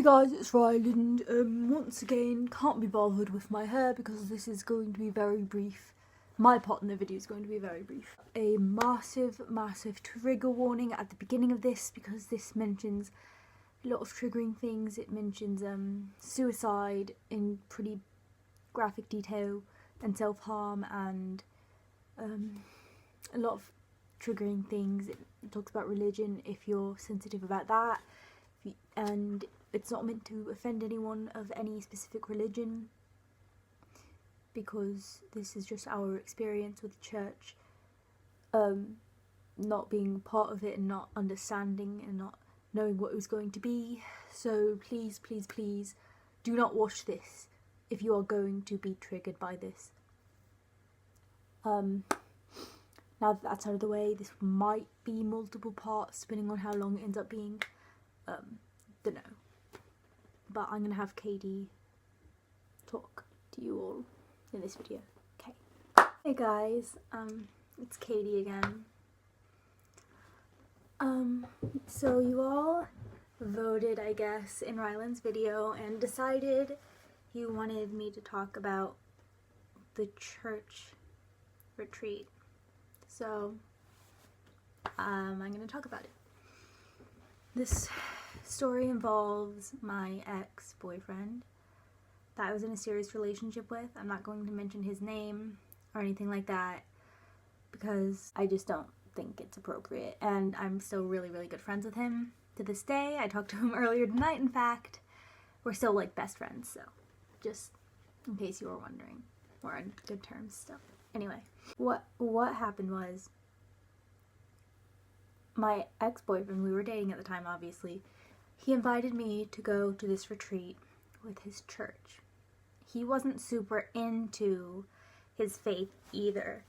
guys, it's Ryland. Once again, can't be bothered with my hair because this is going to be very brief. My part in the video is going to be very brief. A massive trigger warning at the beginning of this because this mentions a lot of triggering things. It mentions suicide in pretty graphic detail and self-harm and a lot of triggering things. It talks about religion if you're sensitive about that. And it's not meant to offend anyone of any specific religion because this is just our experience with the church, not being part of it and not understanding and not knowing what it was going to be. So please do not watch this if you are going to be triggered by this. Now that that's out of the way, this might be multiple parts depending on how long it ends up being. Don't know. But I'm gonna have Katie talk to you all in this video. Okay. Hey guys, it's Katie again. So you all voted, I guess, in Ryland's video and decided you wanted me to talk about the church retreat. So, I'm gonna talk about it. This story involves my ex-boyfriend that I was in a serious relationship with. I'm not going to mention his name or anything like that because I just don't think it's appropriate, and I'm still really good friends with him to this day. I talked to him earlier tonight, in fact. We're still like best friends, so just in case you were wondering, we're on good terms still. Anyway, what happened was my ex-boyfriend, we were dating at the time obviously, he invited me to go to this retreat with his church. He wasn't super into his faith either.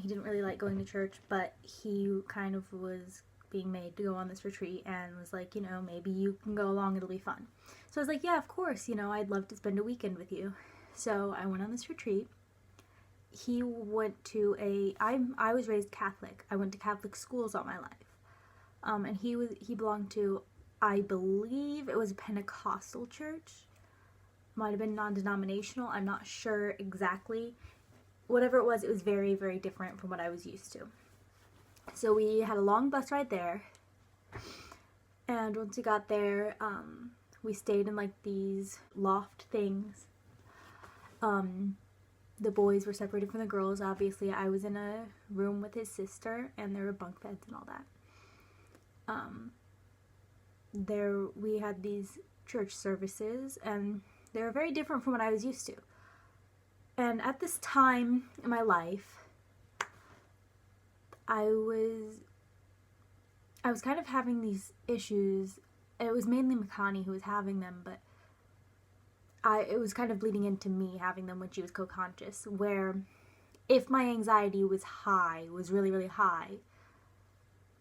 He didn't really like going to church, but he kind of was being made to go on this retreat and was like, you know, maybe you can go along, it'll be fun. So I was like, yeah, of course, you know, I'd love to spend a weekend with you. So I went on this retreat. He went to I was raised Catholic. I went to Catholic schools all my life. And he belonged to, I believe it was a Pentecostal church. Might have been non-denominational. I'm not sure exactly. Whatever it was very different from what I was used to. So we had a long bus ride there. And once we got there, we stayed in like these loft things. The boys were separated from the girls. Obviously, I was in a room with his sister, and there were bunk beds and all that. We had these church services, and they were very different from what I was used to. And at this time in my life, I was kind of having these issues. It was mainly Makani who was having them, but it was kind of bleeding into me having them when she was co-conscious, where if my anxiety was really high,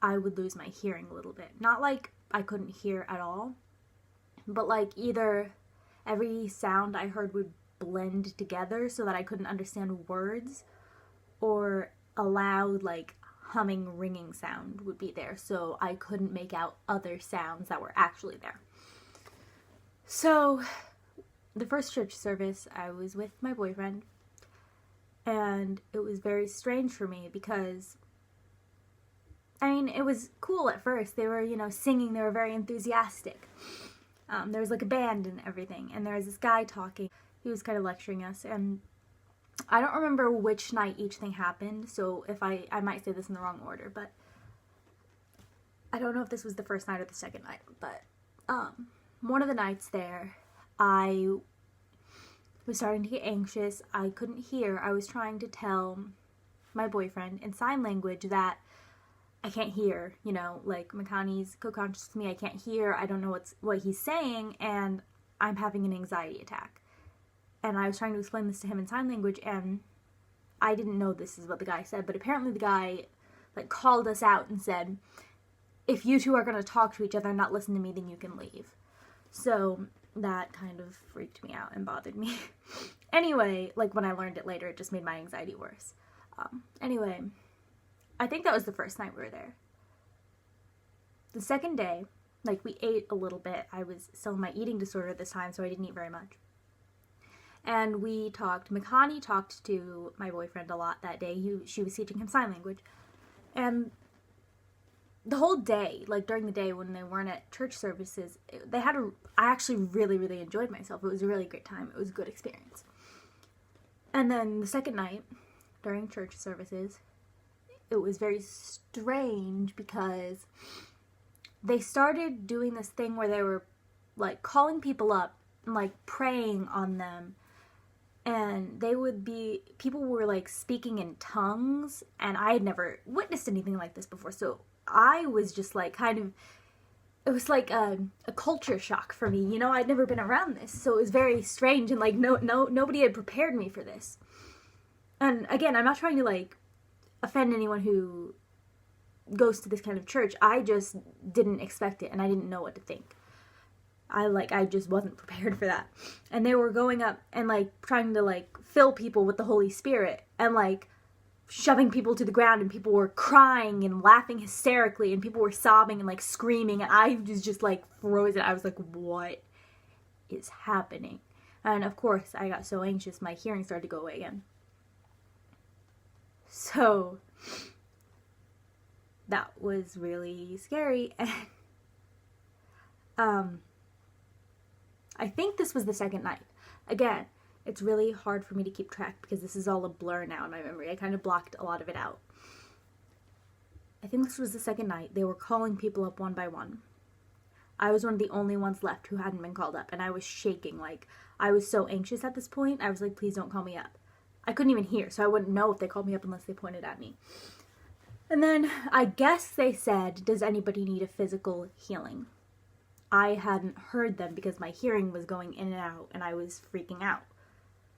I would lose my hearing a little bit. Not like I couldn't hear at all, but like either every sound I heard would blend together so that I couldn't understand words, or a loud like humming, ringing sound would be there so I couldn't make out other sounds that were actually there. So the first church service, I was with my boyfriend, and it was very strange for me because, I mean, it was cool at first. They were, you know, singing. They were very enthusiastic. There was like a band and everything, and there was this guy talking. He was kind of lecturing us, and I don't remember which night each thing happened, so if I might say this in the wrong order, but I don't know if this was the first night or the second night, but one of the nights there, I was starting to get anxious. I couldn't hear. I was trying to tell my boyfriend in sign language that I can't hear, you know, like Makani's co-conscious with me, I can't hear, I don't know what he's saying, and I'm having an anxiety attack. And I was trying to explain this to him in sign language, and I didn't know this is what the guy said, but apparently the guy like called us out and said, if you two are going to talk to each other and not listen to me, then you can leave. So that kind of freaked me out and bothered me. Anyway, like when I learned it later, it just made my anxiety worse. I think that was the first night we were there. The second day, Like, we ate a little bit. I was still in my eating disorder at this time, so I didn't eat very much. And we talked. Makani talked to my boyfriend a lot that day. She was teaching him sign language. And the whole day, like during the day when they weren't at church services, I actually really, really enjoyed myself. It was a really great time. It was a good experience. And then the second night, during church services, it was very strange because they started doing this thing where they were like calling people up and like praying on them. And people were like speaking in tongues, and I had never witnessed anything like this before. So I was just like it was like a culture shock for me. You know, I'd never been around this. So it was very strange, and like nobody had prepared me for this. And again, I'm not trying to like offend anyone who goes to this kind of church. I just didn't expect it, and I didn't know what to think. I just wasn't prepared for that. And they were going up and like trying to like fill people with the Holy Spirit and like shoving people to the ground, and people were crying and laughing hysterically, and people were sobbing and like screaming, and I was just like frozen. I was like, what is happening? And of course I got so anxious my hearing started to go away again. So that was really scary. And I think this was the second night. Again, it's really hard for me to keep track because this is all a blur now in my memory. I kind of blocked a lot of it out. I think this was the second night. They were calling people up one by one. I was one of the only ones left who hadn't been called up, and I was shaking. Like, I was so anxious at this point. I was like, please don't call me up. I couldn't even hear, so I wouldn't know if they called me up unless they pointed at me. And then I guess they said, does anybody need a physical healing? I hadn't heard them because my hearing was going in and out, and I was freaking out.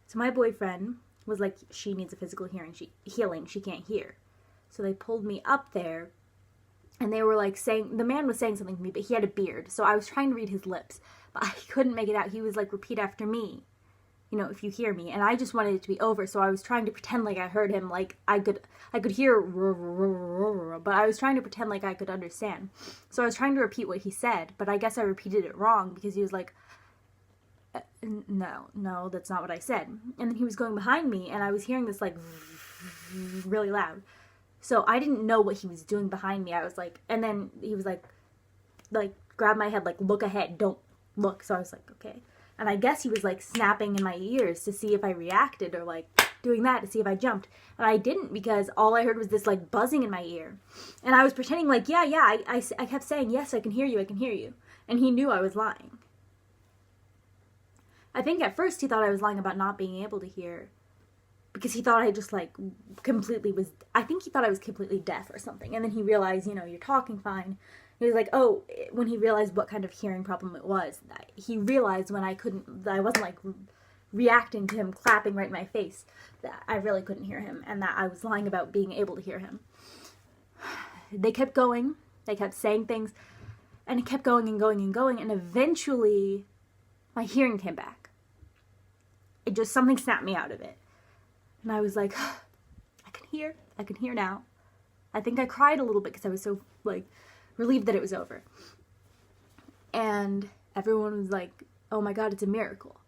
So my boyfriend was like, she needs a physical healing. She can't hear. So they pulled me up there, and they were like saying, the man was saying something to me, but he had a beard. So I was trying to read his lips, but I couldn't make it out. He was like, repeat after me, you know, if you hear me. And I just wanted it to be over. So I was trying to pretend like I heard him, like I could hear, but I was trying to pretend like I could understand. So I was trying to repeat what he said, but I guess I repeated it wrong because he was like, no, that's not what I said. And then he was going behind me, and I was hearing this like really loud. So I didn't know what he was doing behind me. I was like, and then he was like grab my head, like, look ahead, don't look. So I was like, okay. And I guess he was like snapping in my ears to see if I reacted, or like doing that to see if I jumped. And I didn't, because all I heard was this like buzzing in my ear. And I was pretending like, yeah, I kept saying, yes, I can hear you. And he knew I was lying. I think at first he thought I was lying about not being able to hear, because he thought I just like I think he thought I was completely deaf or something. And then he realized, you know, you're talking fine. He was like, oh, when he realized what kind of hearing problem it was, he realized when I wasn't like reacting to him clapping right in my face, that I really couldn't hear him, and that I was lying about being able to hear him. They kept going, they kept saying things, and it kept going and going and going, and eventually my hearing came back. Something snapped me out of it. And I was like, I can hear now. I think I cried a little bit because I was so like relieved that it was over. And everyone was like, oh my God, it's a miracle.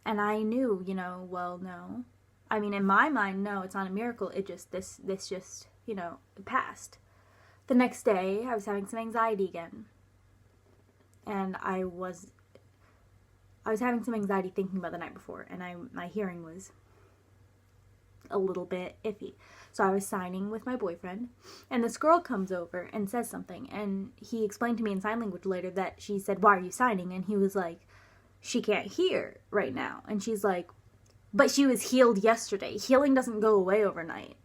And I knew, you know, well, no. I mean, in my mind, no, it's not a miracle. This just, you know, it passed. The next day, I was having some anxiety again. And I was having some anxiety thinking about the night before, and my hearing was a little bit iffy. So I was signing with my boyfriend, and this girl comes over and says something, and he explained to me in sign language later that she said, why are you signing? And he was like, she can't hear right now. And she's like, but she was healed yesterday. Healing doesn't go away overnight.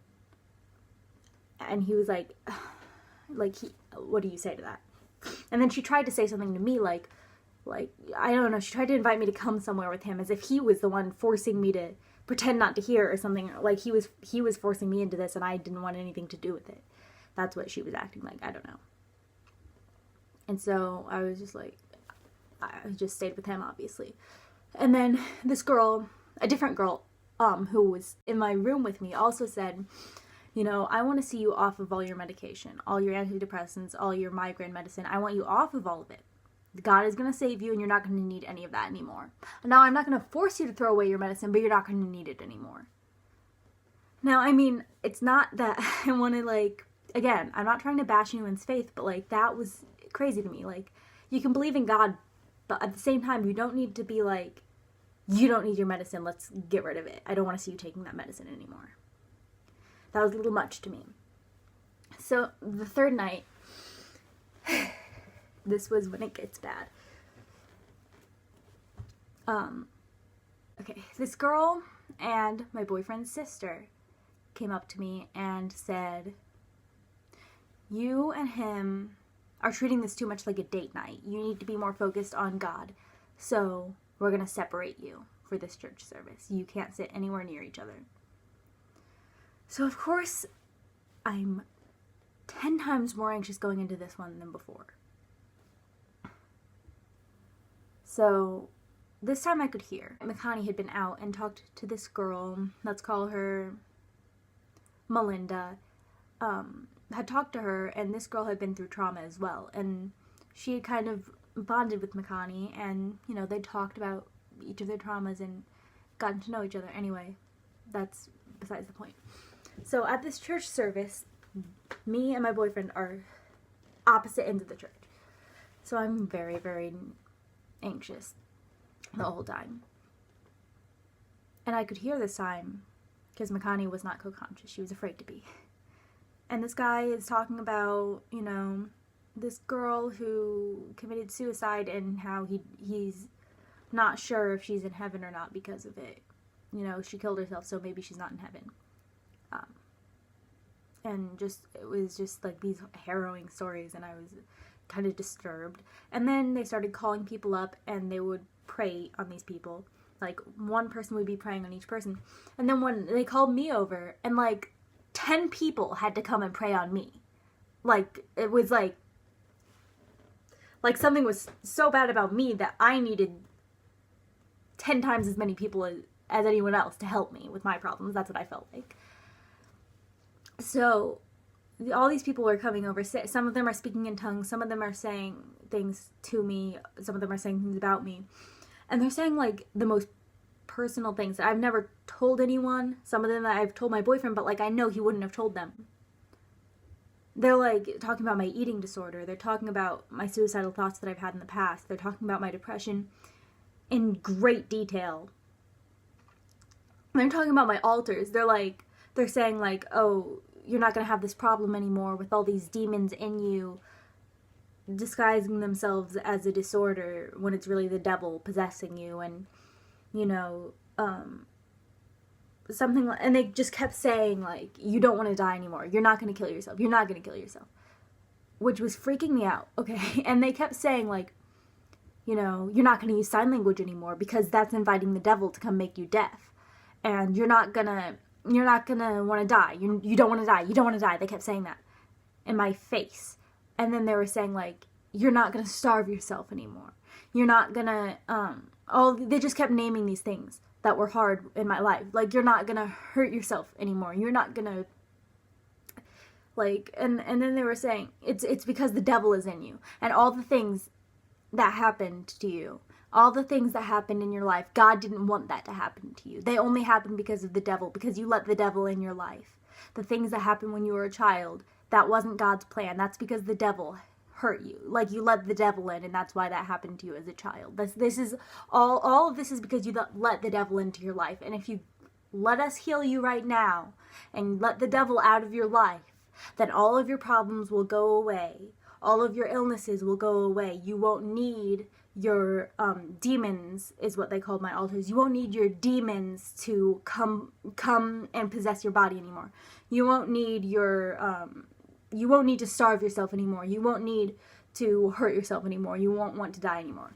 And he was like, what do you say to that? And then she tried to say something to me like, I don't know, she tried to invite me to come somewhere with him, as if he was the one forcing me to pretend not to hear or something. Like he was forcing me into this, and I didn't want anything to do with it. That's what she was acting like. I don't know. And so I was just like, I just stayed with him, obviously. And then this girl, a different girl, who was in my room with me, also said, You know, I want to see you off of all your medication, all your antidepressants, all your migraine medicine. I want you off of all of it. God is going to save you, and you're not going to need any of that anymore. Now, I'm not going to force you to throw away your medicine, but you're not going to need it anymore. Now, I mean, it's not that I want to, like, again, I'm not trying to bash anyone's faith, but, like, that was crazy to me. Like, you can believe in God, but at the same time, you don't need to be like, you don't need your medicine, let's get rid of it. I don't want to see you taking that medicine anymore. That was a little much to me. So, the third night, this was when it gets bad. Okay, this girl and my boyfriend's sister came up to me and said, you and him are treating this too much like a date night. You need to be more focused on God. So we're going to separate you for this church service. You can't sit anywhere near each other. So of course, I'm 10 times more anxious going into this one than before. So this time I could hear. Makani had been out and talked to this girl, let's call her Melinda, had talked to her, and this girl had been through trauma as well. And she had kind of bonded with Makani, and, you know, they talked about each of their traumas and gotten to know each other. Anyway, that's besides the point. So at this church service, me and my boyfriend are opposite ends of the church. So I'm very, very anxious the whole time. And I could hear this time, because Makani was not co-conscious. She was afraid to be. And this guy is talking about, you know, this girl who committed suicide and how he's not sure if she's in heaven or not because of it. You know, she killed herself, so maybe she's not in heaven. And it was just like these harrowing stories, and I was kind of disturbed. And then they started calling people up, and they would pray on these people. Like, one person would be praying on each person. And then when they called me over, and like 10 people had to come and pray on me. Like, it was like something was so bad about me that I needed 10 times as many people as anyone else to help me with my problems. That's what I felt like. So all these people were coming over. Some of them are speaking in tongues. Some of them are saying things to me. Some of them are saying things about me. And they're saying, like, the most personal things that I've never told anyone. Some of them that I've told my boyfriend, but, like, I know he wouldn't have told them. They're, like, talking about my eating disorder. They're talking about my suicidal thoughts that I've had in the past. They're talking about my depression in great detail. They're talking about my altars. They're saying, like, oh, you're not going to have this problem anymore with all these demons in you disguising themselves as a disorder when it's really the devil possessing you. And, you know, something like, and they just kept saying, like, you don't want to die anymore. You're not going to kill yourself. You're not going to kill yourself. Which was freaking me out, okay? And they kept saying, like, you know, you're not going to use sign language anymore because that's inviting the devil to come make you deaf. And you're not gonna want to die. You don't want to die. You don't want to die. They kept saying that in my face. And then they were saying, like, you're not going to starve yourself anymore. You're not going to, they just kept naming these things that were hard in my life. Like, you're not going to hurt yourself anymore. You're not going to, like, and then they were saying, it's because the devil is in you. And all the things that happened to you, all the things that happened in your life, God didn't want that to happen to you. They only happened because of the devil, because you let the devil in your life. The things that happened when you were a child, that wasn't God's plan. That's because the devil hurt you. Like, you let the devil in, and that's why that happened to you as a child. This is all of this is because you let the devil into your life. And if you let us heal you right now and let the devil out of your life, then all of your problems will go away. All of your illnesses will go away. You won't need your demons, is what they called my altars. You won't need your demons to come and possess your body anymore. You won't need you won't need to starve yourself anymore. You won't need to hurt yourself anymore. You won't want to die anymore.